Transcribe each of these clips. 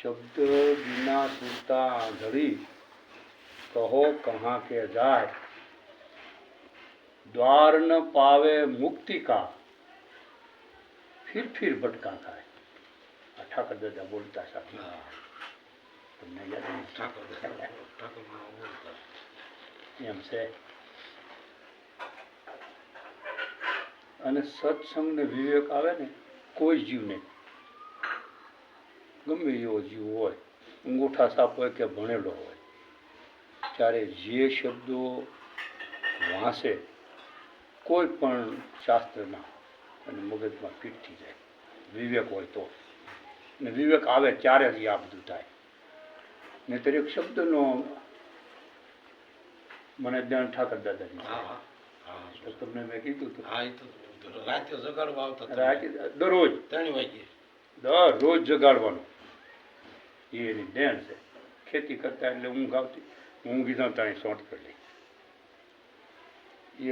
शब्द बिना सुनता आंधड़ी, कहो कहाँ के जाए, द्वार न पावे मुक्ति का, फिर भटका થાય. આ ઠાકર દાદા બોલતા સાથી તમને યાદ એમ છે. અને સત્સંગ ને વિવેક આવે ને કોઈ જીવને, ગમે એવો જીવ હોય, અંગૂઠા સાપ હોય કે ભણેલો હોય, ત્યારે જે શબ્દો વાંચે કોઈ પણ શાસ્ત્રના અને મગજમાં ફીટ થઈ જાય, વિવેક હોય તો. ને વિવેક આવે ત્યારે જ આ બધું થાય. નહીંતર એક શબ્દનો મને ધ્યાન ઠાકર દાદાની તમને મેં કીધું હતું, દરરોજ જગાડવાનું એ એની દેણ છે. ખેતી કરતા એટલે ઊંઘ આવતી, ઊંઘી ન તાણી સોંટ કરી લઈ.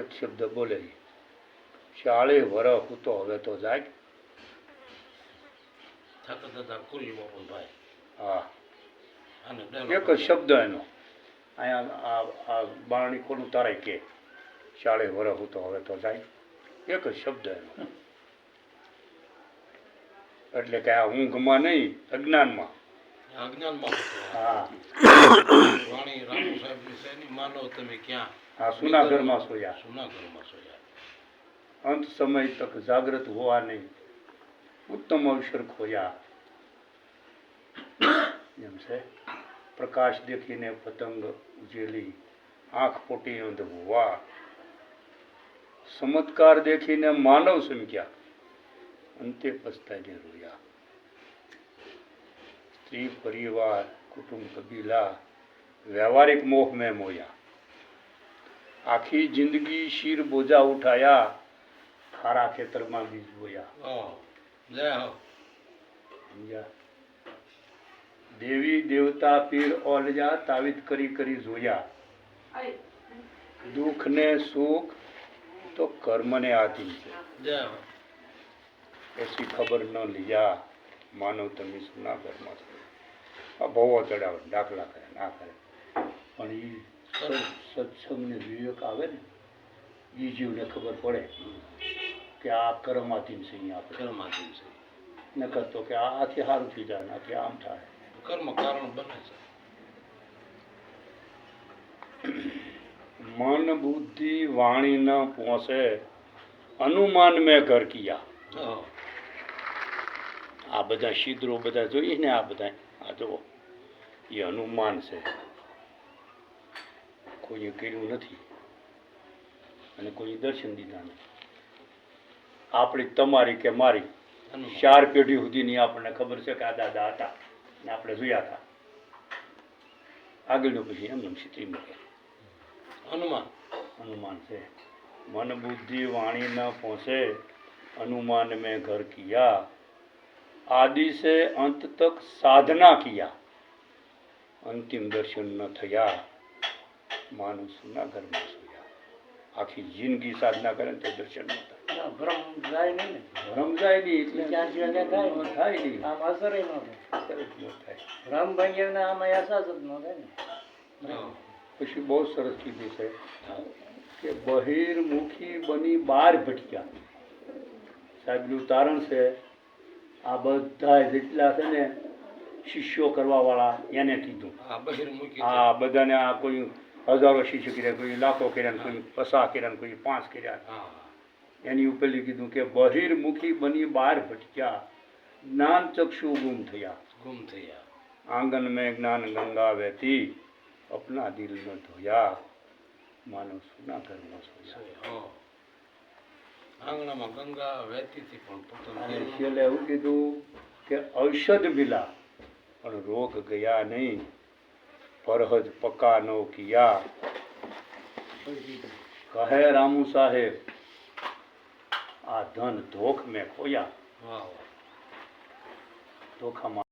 એક શબ્દ બોલે, 40 વર્ષ હું તો હવે તો જાય. હા, એક જ શબ્દ એનો. અહીંયા આ બારણી કોનું તારે કે 40 વર્ષ હું તો હવે તો જાય, એક જ શબ્દ એનો. એટલે કે આ ઊંઘમાં નહીં, અજ્ઞાનમાં. હા, હા, સુનાઘરમાં સોયા. અંત સમય તક જાગ્રત હોવા નહીં, ઉત્તમ અવસર ખોયા. એમ છે. પ્રકાશ દેખીને પતંગ ઉજેલી, આંખ પોટી અંધ હોવા. ચમત્કાર દેખીને માનવ સમક્યા, અંતે પસ્તાઈને રોયા. સ્ત્રી પરિવાર કુટુંબ કબીલા વ્યવહારિક મોહ મેં મોયા. આખી જિંદગી શીર બોજા ઉઠાયા, ખારા ખેતરમાં બીજ બોયા. દેવી દેવતા પીર ઓલજા, તાવીત કરી કરી જોયા. દુઃખ ને સુખ તો કર્મને આધીન છે, એસી ખબર ન લીયા. માનવ તમે સુના ઘરમાં છો. આ ભવો ચડાવે, દાખલા કરે ના કરે, પણ એ સત્સંગ ને વિવેક આવે ને, એ જીવને ખબર પડે કે આ કર્માધીન છે. અહીંયા કર્માધીન છે ન કરતો કે આથી સારું થઈ જાય, આથી આમ થાય. કર્મ કારણ બને છે. મન બુદ્ધિ વાણી ન પહોંચે, અનુમાન મેં ઘર કિયા. આ બધા શિદ્રો બધા જોઈએ ને, આ બધા આ જો એ અનુમાન છે, કોઈએ કર્યું નથી અને કોઈ દર્શન દીધા નથી. આપણી તમારી કે મારી 4 પેઢી સુધીની આપણને ખબર છે કે આ દાદા હતા ને આપણે જોયા હતા. આગળનું પછી એમ સ્થિતિ મૂકે. અનુમાન છે. મન બુદ્ધિ વાણી ન પહોંચે, अनुमान में घर किया. आदि से अंत तक साधना किया, अंतिम दर्शन न थया. मानो सुना घर में सोया. आखी जिंदगी साधना करे तो दर्शन न થાય. ભ્રમ જાય નહીં, એટલે થાય નહીં. આમ અસર ન થાય, ભ્રમ ભાંગ્યા આમાં અહેસાસ જ ન થાય ને. પછી બહુ સરસ કીધું છે કે બહિર્મુખી બની બહાર ભટક્યા. સાહેબનું તારણ છે. આ બધા જેટલા છે ને શિષ્યો કરવા વાળા એને કીધું. હા, બધાને આ કોઈ 1000 શિષ્ય કર્યા, કોઈ લાખો કર્યા, કોઈ 50 કર્યા, કોઈ 5 કર્યા. એની ઉપરથી કીધું કે બહિર્મુખી બની બહાર ભટક્યા, જ્ઞાન ચક્ષુ ગુમ થયા. આંગન મેં જ્ઞાન ગંગા વહેતી, અપના દિલ ન ધોયા. માનો સુના ઘરમાં સોયા. આંગણામાં ગંગા વહેતી હતી પણ છેલ્લે એવું કીધું કે ઔષધ મિલા પણ રોગ ગયા નહીં, પરહજ પકા નો કિયા. કહે રામુ સાહેબ આ ધન ધોખ મેં ખોયા. ધોખામાં